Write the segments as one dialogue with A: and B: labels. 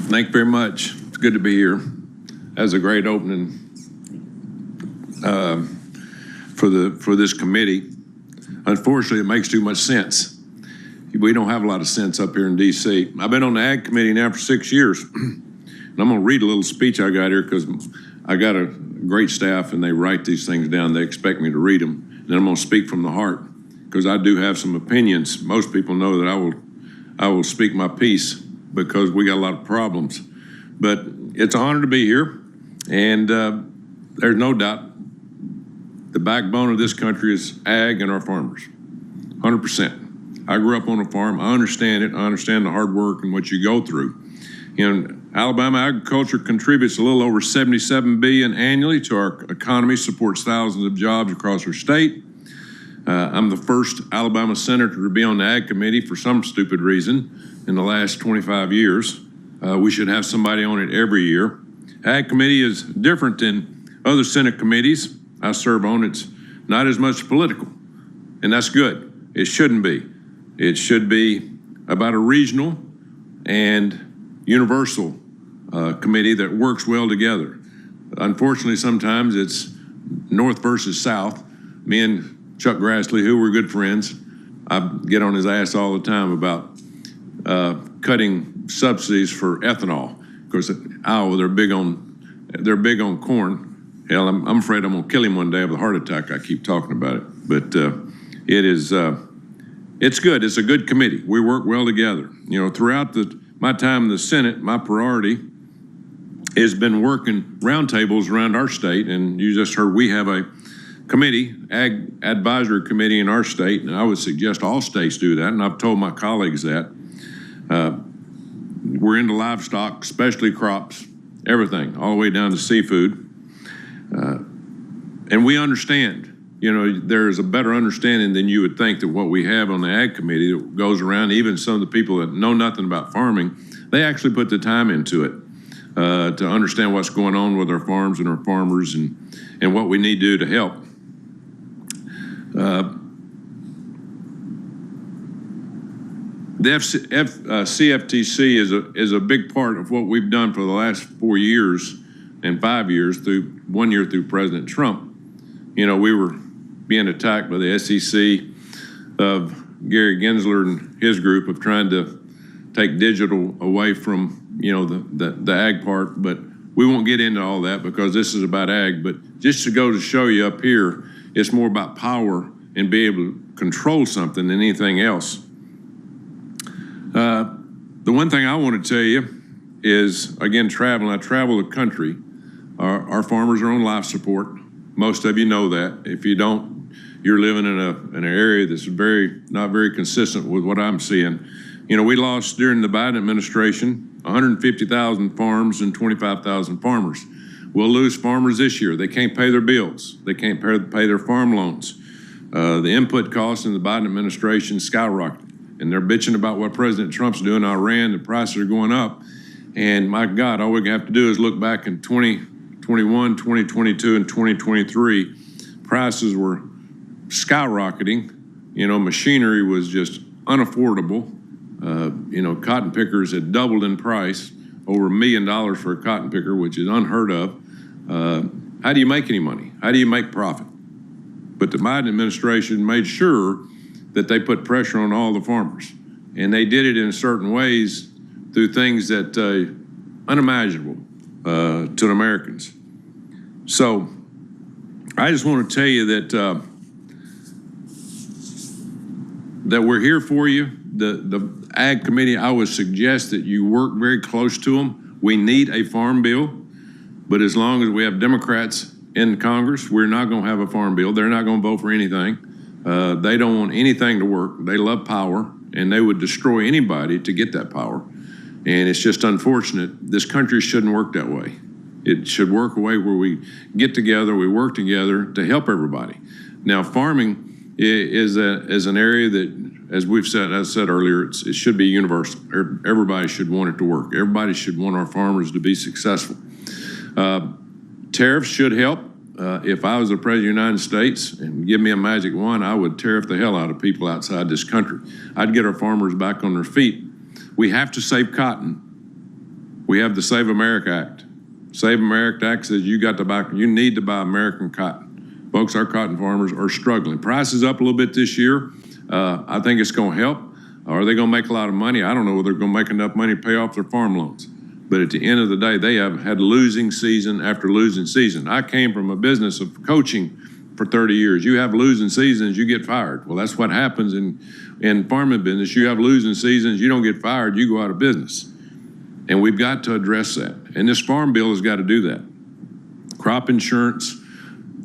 A: Thank you very much. It's good to be here. That was a great opening for this committee. Unfortunately, it makes too much sense. We don't have a lot of sense up here in D.C. I've been on the Ag Committee now for 6 years. And I'm going to read a little speech I got here because I got a great staff and they write these things down. They expect me to read them. And then I'm going to speak from the heart because I do have some opinions. Most people know that I will speak my piece because we got a lot of problems. But it's an honor to be here. And there's no doubt the backbone of this country is ag and our farmers, 100%. I grew up on a farm. I understand it. I understand the hard work and what you go through. In Alabama, agriculture contributes a little over $77 billion annually to our economy, supports thousands of jobs across our state. I'm the first Alabama senator to be on the Ag Committee for some stupid reason in the last 25 years. We should have somebody on it every year. Ag Committee is different than other Senate committees I serve on. It's not as much political, and that's good. It shouldn't be. It should be about a regional and universal committee that works well together. Unfortunately, sometimes it's North versus South. Me and Chuck Grassley, who were good friends, I get on his ass all the time about cutting subsidies for ethanol because Iowa they're big on corn. Hell, I'm afraid I'm gonna kill him one day of a heart attack. I keep talking about it, but it's good. It's a good committee. We work well together. You know, throughout my time in the Senate, my priority has been working roundtables around our state, and you just heard we have a committee, Ag Advisory Committee in our state, and I would suggest all states do that, and I've told my colleagues that. We're into livestock, specialty crops, everything, all the way down to seafood. And we understand, you know, there's a better understanding than you would think that what we have on the Ag Committee that goes around, even some of the people that know nothing about farming, they actually put the time into it to understand what's going on with our farms and our farmers and what we need to do to help. The CFTC is a big part of what we've done for the last 4 years and 5 years through 1 year through President Trump. You know, we were being attacked by the SEC of Gary Gensler and his group of trying to take digital away from, you know, the ag part, but we won't get into all that because this is about ag. But just to go to show you up here, it's more about power and be able to control something than anything else. The one thing I want to tell you is, again, traveling. I travel the country. Our farmers are on life support. Most of you know that. If you don't, you're living in an area that's not very consistent with what I'm seeing. You know, we lost during the Biden administration 150,000 farms and 25,000 farmers. We'll lose farmers this year. They can't pay their bills. They can't pay their farm loans. The input costs in the Biden administration skyrocketed. And they're bitching about what President Trump's doing in Iran. The prices are going up. And my God, all we have to do is look back in 2021, 2022, and 2023. Prices were skyrocketing. You know, machinery was just unaffordable. You know, cotton pickers had doubled in price, over $1 million for a cotton picker, which is unheard of. How do you make any money? How do you make profit? But the Biden administration made sure that they put pressure on all the farmers. And they did it in certain ways through things that unimaginable to Americans. So I just want to tell you that that we're here for you. The Ag Committee, I would suggest that you work very close to them. We need a farm bill, but as long as we have Democrats in Congress, we're not going to have a farm bill. They're not going to vote for anything. They don't want anything to work. They love power, and they would destroy anybody to get that power. And it's just unfortunate. This country shouldn't work that way. It should work a way where we get together, we work together to help everybody. Now, farming is an area that, as I said earlier, it should be universal. Everybody should want it to work. Everybody should want our farmers to be successful. Tariffs should help. If I was the president of the United States and give me a magic wand, I would tariff the hell out of people outside this country. I'd get our farmers back on their feet. We have to save cotton. We have the Save America Act. Save America Act says you need to buy American cotton. Folks, our cotton farmers are struggling. Prices up a little bit this year. I think it's going to help. Are they going to make a lot of money? I don't know whether they're going to make enough money to pay off their farm loans. But at the end of the day, they have had losing season after losing season. I came from a business of coaching for 30 years. You have losing seasons, you get fired. Well, that's what happens in farming business. You have losing seasons, you don't get fired, you go out of business. And we've got to address that. And this farm bill has got to do that. Crop insurance,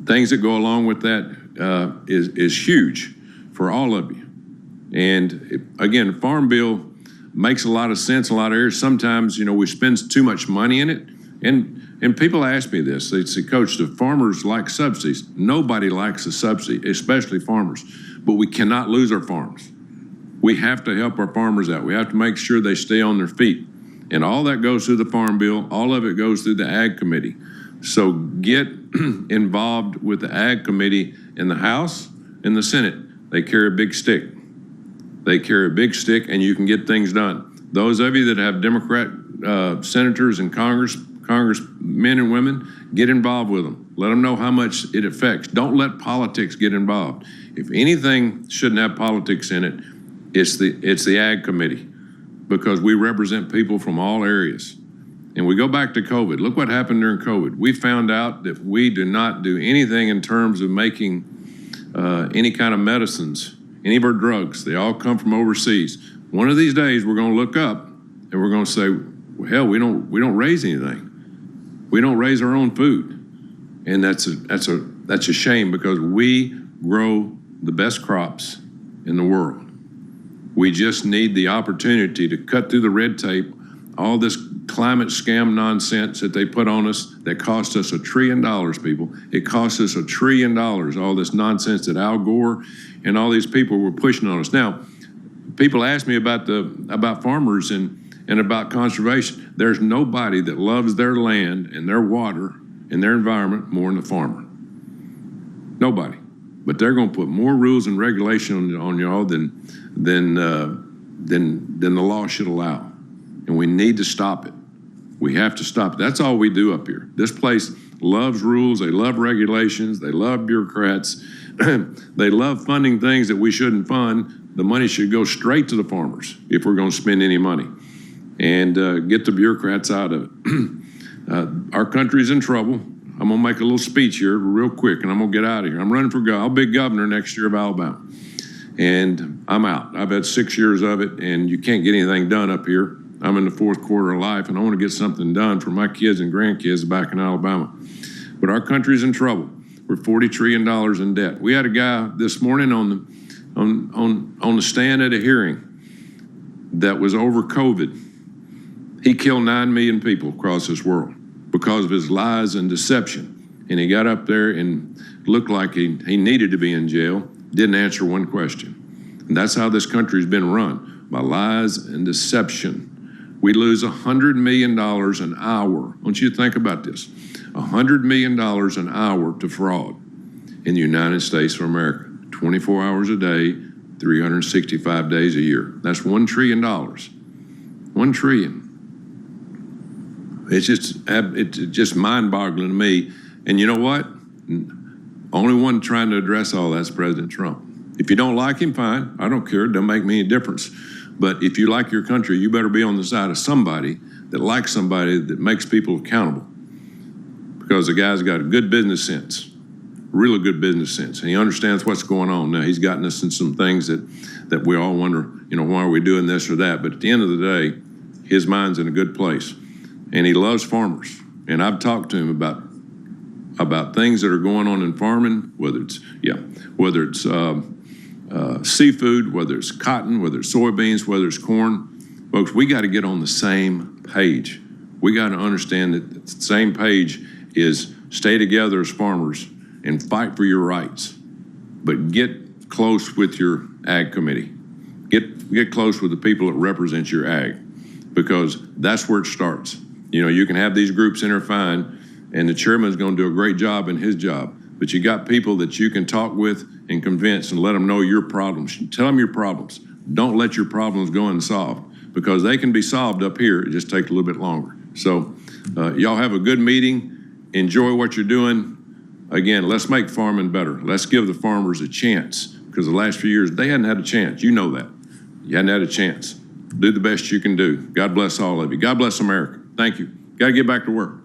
A: things that go along with that is huge for all of you. And again, farm bill makes a lot of sense in a lot of areas. Sometimes, we spend too much money in it. And people ask me this. They say, Coach, the farmers like subsidies. Nobody likes a subsidy, especially farmers. But we cannot lose our farms. We have to help our farmers out. We have to make sure they stay on their feet. And all that goes through the Farm Bill. All of it goes through the Ag Committee. So get involved with the Ag Committee in the House and the Senate. They carry a big stick. They carry a big stick, and you can get things done. Those of you that have Democrat senators and congressmen and women, get involved with them. Let them know how much it affects. Don't let politics get involved. If anything shouldn't have politics in it, it's the Ag Committee, because we represent people from all areas. And we go back to COVID. Look what happened during COVID. We found out that we do not do anything in terms of making any kind of medicines, any of our drugs. They all come from overseas. One of these days, we're going to look up and we're going to say, well, hell, we don't raise anything. We don't raise our own food. And that's a shame, because we grow the best crops in the world. We just need the opportunity to cut through the red tape, all this climate scam nonsense that they put on us that cost us $1 trillion, people. It cost us $1 trillion, all this nonsense that Al Gore and all these people were pushing on us. Now, people ask me about farmers and about conservation. There's nobody that loves their land and their water and their environment more than the farmer. Nobody. But they're going to put more rules and regulation on y'all than the law should allow. And we need to stop it. We have to stop it. That's all we do up here. This place loves rules. They love regulations. They love bureaucrats. They love funding things that we shouldn't fund. The money should go straight to the farmers if we're going to spend any money, and get the bureaucrats out of it. Our country's in trouble. I'm going to make a little speech here real quick, and I'm going to get out of here. I'm running for governor. I'll be governor next year of Alabama. And I'm out. I've had 6 years of it, and you can't get anything done up here. I'm in the fourth quarter of life, and I want to get something done for my kids and grandkids back in Alabama. But our country's in trouble. We're $40 trillion in debt. We had a guy this morning on the stand at a hearing that was over COVID. He killed 9 million people across this world because of his lies and deception. And he got up there and looked like he needed to be in jail, didn't answer one question. And that's how this country's been run, by lies and deception. We lose $100 million an hour. I want you to think about this. $100 million an hour to fraud in the United States of America. 24 hours a day, 365 days a year. That's $1 trillion. $1 trillion. It's just mind-boggling to me. And you know what? Only one trying to address all that's President Trump. If you don't like him, fine. I don't care. It doesn't make me any difference. But if you like your country, you better be on the side of somebody that likes somebody that makes people accountable. Because the guy's got a good business sense, really good business sense. And he understands what's going on. Now, he's gotten us in some things that we all wonder, why are we doing this or that? But at the end of the day, his mind's in a good place. And he loves farmers. And I've talked to him about things that are going on in farming, whether it's seafood, whether it's cotton, whether it's soybeans, whether it's corn. Folks, we got to get on the same page. We got to understand that the same page is stay together as farmers and fight for your rights. But get close with your ag committee. Get close with the people that represent your ag, because that's where it starts. You can have these groups in there fine, and the chairman's going to do a great job in his job. But you got people that you can talk with and convince and let them know your problems. Tell them your problems. Don't let your problems go unsolved, because they can be solved up here. It just takes a little bit longer. So y'all have a good meeting. Enjoy what you're doing. Again, let's make farming better. Let's give the farmers a chance, because the last few years, they hadn't had a chance. You know that. You hadn't had a chance. Do the best you can do. God bless all of you. God bless America. Thank you. Got to get back to work.